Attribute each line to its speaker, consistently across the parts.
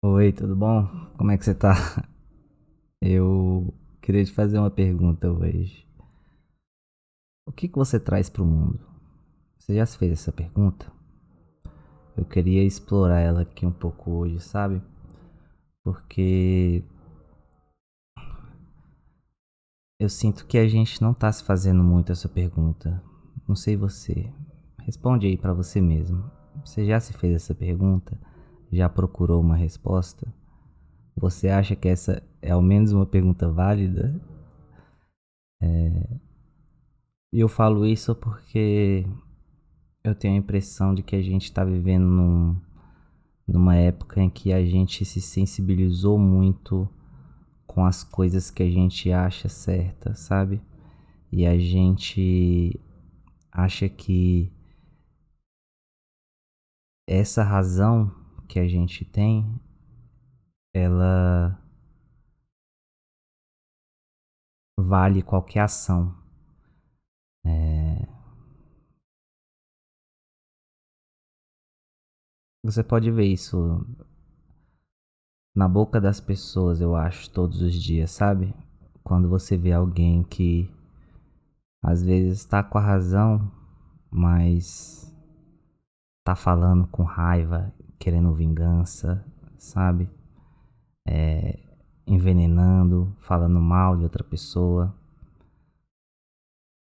Speaker 1: Oi, tudo bom? Como é que você tá? Eu queria te fazer uma pergunta hoje. O que que você traz pro mundo? Você já se fez essa pergunta? Eu queria explorar ela aqui um pouco hoje, sabe? Porque eu sinto que a gente não tá se fazendo muito essa pergunta. Não sei você. Responde aí pra você mesmo. Você já se fez essa pergunta? Já procurou uma resposta? Você acha que essa é ao menos uma pergunta válida? E eu falo isso porque eu tenho a impressão de que a gente está vivendo numa época em que a gente se sensibilizou muito com as coisas que a gente acha certa, sabe? E a gente acha que essa razão que a gente tem, ela vale qualquer ação. Você pode ver isso na boca das pessoas, eu acho, todos os dias, sabe? Quando você vê alguém que às vezes está com a razão, mas tá falando com raiva, querendo vingança, sabe? Envenenando, falando mal de outra pessoa.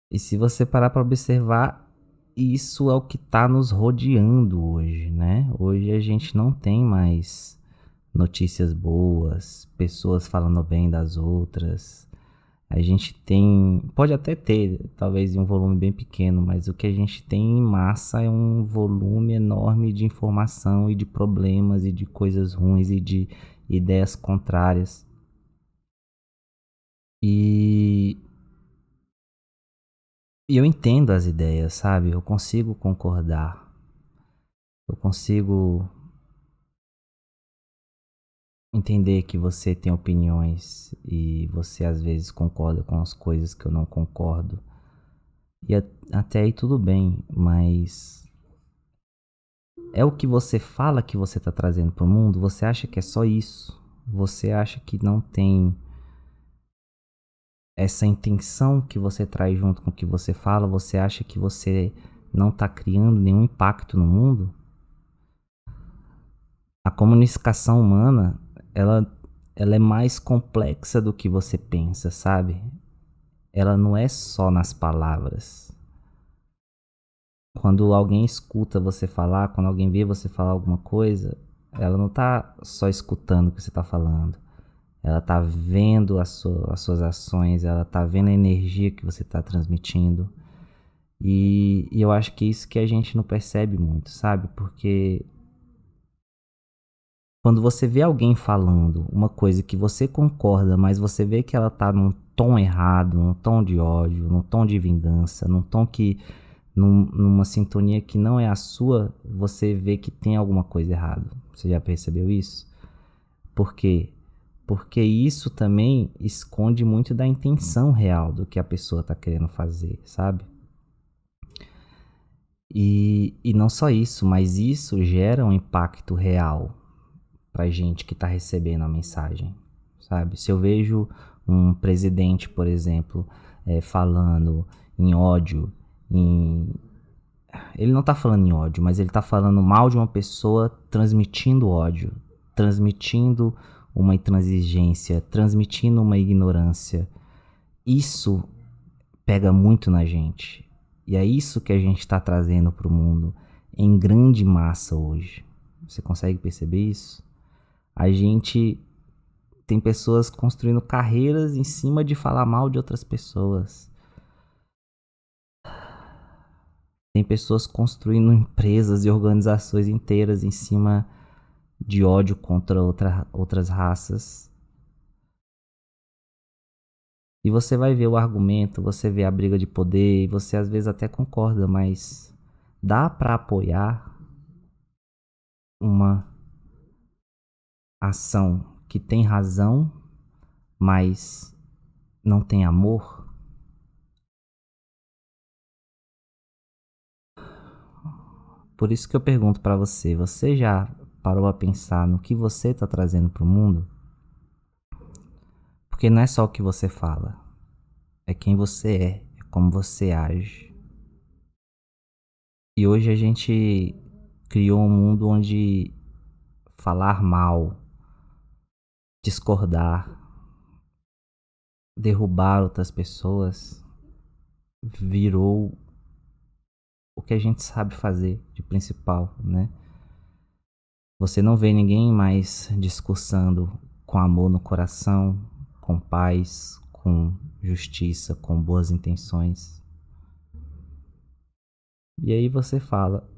Speaker 1: E se você parar para observar, isso é o que tá nos rodeando hoje, né? Hoje a gente não tem mais notícias boas, pessoas falando bem das outras. A gente tem, pode até ter, talvez em um volume bem pequeno, mas o que a gente tem em massa é um volume enorme de informação e de problemas e de coisas ruins e de ideias contrárias. E, e eu entendo as ideias, sabe? Eu consigo concordar. Eu consigo entender que você tem opiniões e você às vezes concorda com as coisas que eu não concordo. E até aí tudo bem, mas é o que você fala que você está trazendo para o mundo? Você acha que é só isso? Você acha que não tem essa intenção que você traz junto com o que você fala? Você acha que você não está criando nenhum impacto no mundo? A comunicação humana, ela, ela é mais complexa do que você pensa, sabe? Ela não é só nas palavras. Quando alguém escuta você falar, quando alguém vê você falar alguma coisa, ela não tá só escutando o que você tá falando. Ela tá vendo as suas ações, ela tá vendo a energia que você tá transmitindo. E eu acho que é isso que a gente não percebe muito, sabe? Porque quando você vê alguém falando uma coisa que você concorda, mas você vê que ela tá num tom errado, num tom de ódio, num tom de vingança, num tom que numa sintonia que não é a sua, você vê que tem alguma coisa errada. Você já percebeu isso? Por quê? Porque isso também esconde muito da intenção real do que a pessoa está querendo fazer, sabe? E não só isso, mas isso gera um impacto real pra gente que está recebendo a mensagem, sabe? Se eu vejo um presidente, por exemplo, falando em ódio, em ele não tá falando em ódio, mas ele tá falando mal de uma pessoa, transmitindo ódio, transmitindo uma intransigência, transmitindo uma ignorância. Isso pega muito na gente. E é isso que a gente está trazendo para o mundo em grande massa hoje. Você consegue perceber isso? A gente tem pessoas construindo carreiras em cima de falar mal de outras pessoas. Tem pessoas construindo empresas e organizações inteiras em cima de ódio contra outras raças. E você vai ver o argumento, você vê a briga de poder, e você às vezes até concorda, mas dá para apoiar uma ação que tem razão, mas não tem amor? Por isso que eu pergunto para você, você já parou a pensar no que você está trazendo para o mundo? Porque não é só o que você fala, é quem você é como você age. E hoje a gente criou um mundo onde falar mal, discordar, derrubar outras pessoas virou o que a gente sabe fazer de principal, né? Você não vê ninguém mais discursando com amor no coração, com paz, com justiça, com boas intenções. E aí você fala,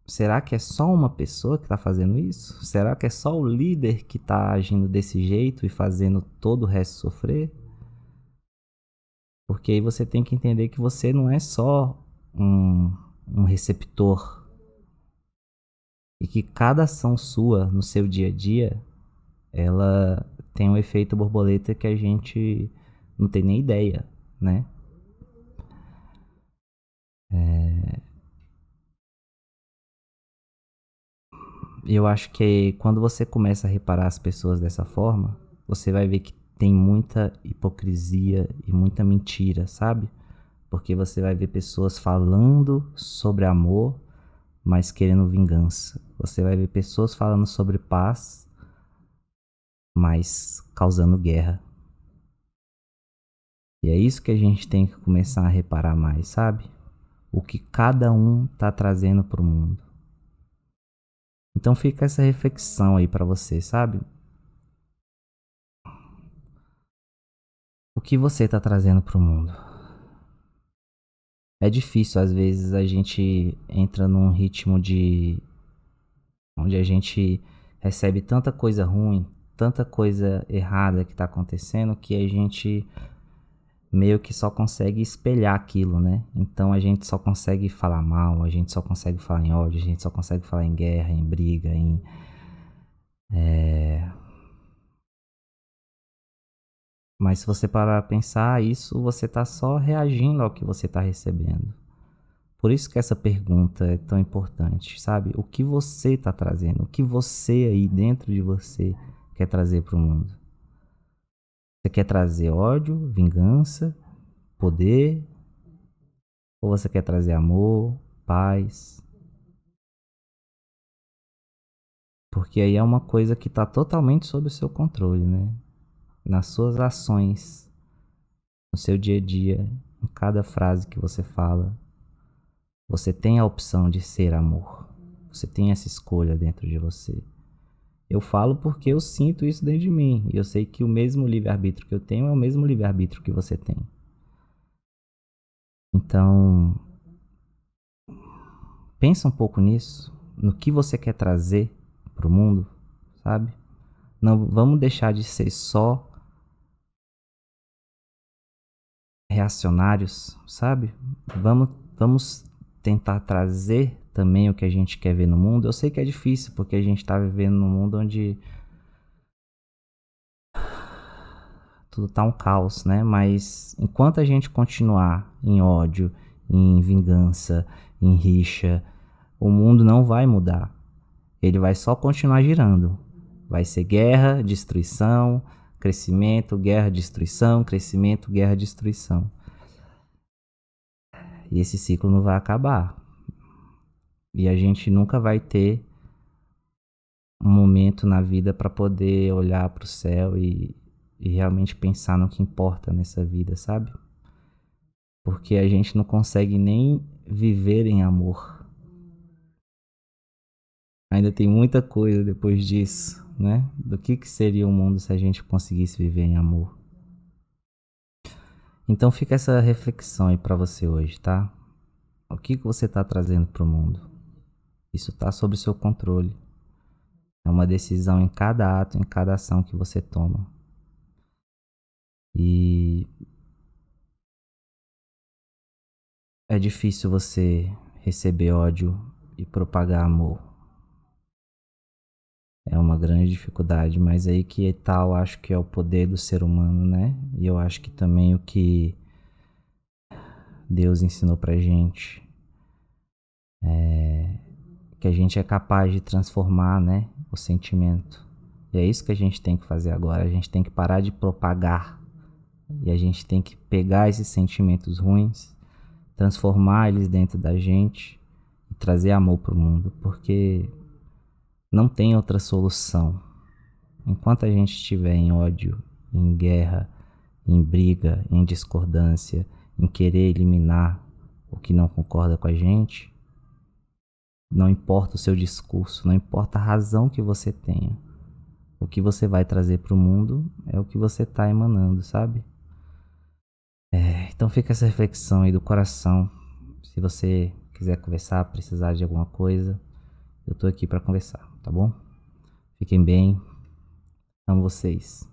Speaker 1: será que é só uma pessoa que está fazendo isso? Será que é só o líder que está agindo desse jeito e fazendo todo o resto sofrer? Porque aí você tem que entender que você não é só um receptor e que cada ação sua no seu dia a dia, ela tem um efeito borboleta que a gente não tem nem ideia, né? Eu acho que quando você começa a reparar as pessoas dessa forma, você vai ver que tem muita hipocrisia e muita mentira, sabe? Porque você vai ver pessoas falando sobre amor, mas querendo vingança. Você vai ver pessoas falando sobre paz, mas causando guerra. E é isso que a gente tem que começar a reparar mais, sabe? O que cada um tá trazendo pro mundo. Então fica essa reflexão aí pra você, sabe? O que você tá trazendo pro mundo? É difícil, às vezes a gente entra num ritmo de onde a gente recebe tanta coisa ruim, tanta coisa errada que tá acontecendo, que a gente meio que só consegue espelhar aquilo, né? Então a gente só consegue falar mal, a gente só consegue falar em ódio, a gente só consegue falar em guerra, em briga, em mas se você parar pra pensar isso, você tá só reagindo ao que você tá recebendo. Por isso que essa pergunta é tão importante, sabe? O que você tá trazendo? O que você aí dentro de você quer trazer pro mundo? Você quer trazer ódio, vingança, poder? Ou você quer trazer amor, paz? Porque aí é uma coisa que tá totalmente sob o seu controle, né? Nas suas ações, no seu dia a dia, em cada frase que você fala, você tem a opção de ser amor. Você tem essa escolha dentro de você. Eu falo porque eu sinto isso dentro de mim. E eu sei que o mesmo livre-arbítrio que eu tenho é o mesmo livre-arbítrio que você tem. Então, pensa um pouco nisso, no que você quer trazer pro mundo, sabe? Não vamos deixar de ser só reacionários, sabe? Vamos tentar trazer também o que a gente quer ver no mundo. Eu sei que é difícil, porque a gente tá vivendo num mundo onde tudo tá um caos, né? Mas enquanto a gente continuar em ódio, em vingança, em rixa, o mundo não vai mudar. Ele vai só continuar girando. Vai ser guerra, destruição, crescimento, guerra, destruição, crescimento, guerra, destruição. E esse ciclo não vai acabar. E a gente nunca vai ter um momento na vida para poder olhar para o céu e realmente pensar no que importa nessa vida, sabe? Porque a gente não consegue nem viver em amor. Ainda tem muita coisa depois disso, né? Do que seria o mundo se a gente conseguisse viver em amor? Então fica essa reflexão aí para você hoje, tá? O que você está trazendo para o mundo? Isso está sob o seu controle. É uma decisão em cada ato, em cada ação que você toma. E é difícil você receber ódio e propagar amor. É uma grande dificuldade, mas aí que tal, acho que é o poder do ser humano, né? E eu acho que também o que Deus ensinou pra gente que a gente é capaz de transformar, né, o sentimento. E é isso que a gente tem que fazer agora. A gente tem que parar de propagar. E a gente tem que pegar esses sentimentos ruins, transformar eles dentro da gente e trazer amor para o mundo, porque não tem outra solução. Enquanto a gente estiver em ódio, em guerra, em briga, em discordância, em querer eliminar o que não concorda com a gente, não importa o seu discurso, não importa a razão que você tenha, o que você vai trazer para o mundo é o que você está emanando, sabe? Então fica essa reflexão aí do coração. Se você quiser conversar, precisar de alguma coisa, eu tô aqui para conversar, tá bom? Fiquem bem, amo vocês.